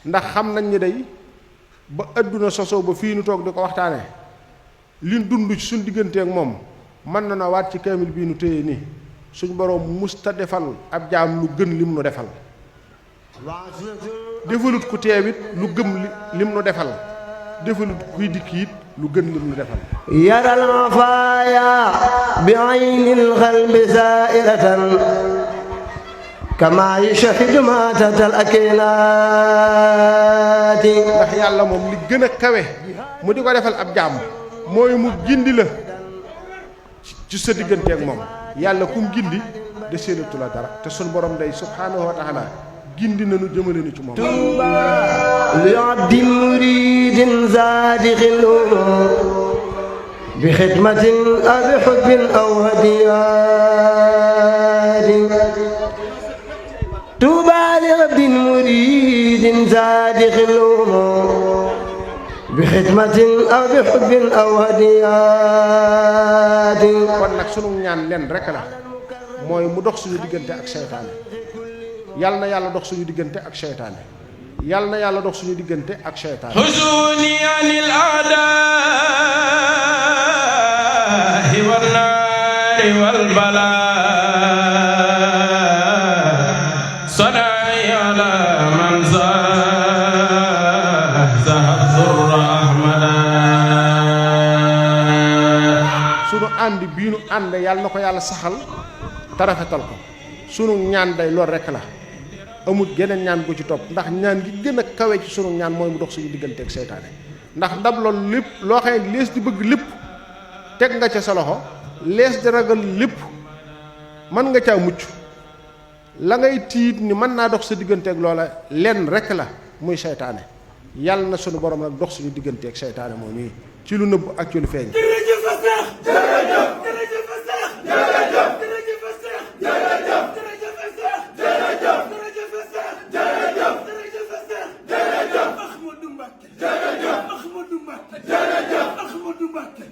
ndax xam nañ ni day ba adduna sosoo ba fii nu toog di ko waxtaane liñ dund ci suñ diggante ak moom mën na na waat ci kaamil bii nu téye nii suñ boroom musta defal ab jaam lu gën lim nu defal defalut ku teewit lu gëm lim nu defal defalut kuy dikk it lu gën lim nu defal yaral faaya bi aynil qalbi zaa'iratan kama yashhadu ma tatal akinaati ndax yàlla moom li gën a kawe mu di ko defal ab jaam mooy mu gindi la ci sa diggante ak moom yàlla kum gindi de séenatu la dara te sun borom day subhaanahu wa taala gindi nañu jëmale nu ci moom li abdin muridin zaadiqin bi xidmatin aw bi xubbin aw hadiyatin tuuba li abdin muridin zaadiqin bi xidmatin aw bi xubbin aw hadiyatin kon nag sunu ñaan leen rek la mooy mu dox suñu diggante ak seytaane yàlla na yàlla dox suñu diggante ak seytaane yàlla na yàlla dox suñu diggante ak seytaane huzuni anil a'daa'i wan naari wal balaa sadai ala man zahzaha zurra ahmada sunu ànd bii nu ànd yàlla na ko yàlla saxal te rafetal ko sunu ñaan day lool rek la amul geneen ñaan gu ci topp ndax ñaan gi gën a kawe ci sunu ñaan mooy mu dox suñu diggante ak seytaane ndax ndab loolu lépp loo xam ne lees di bëgg lépp teg nga ca sa loxo lees di ragal lépp mën nga caa mucc la ngay tiit ni mën naa dox sa diggante ak loola lenn rek la muy seytaane yàlla na sunu borom nag dox suñu diggante ak seytaane moom yi ci lu nëbb ak ci lu feeñ. Ahmadou Mbacké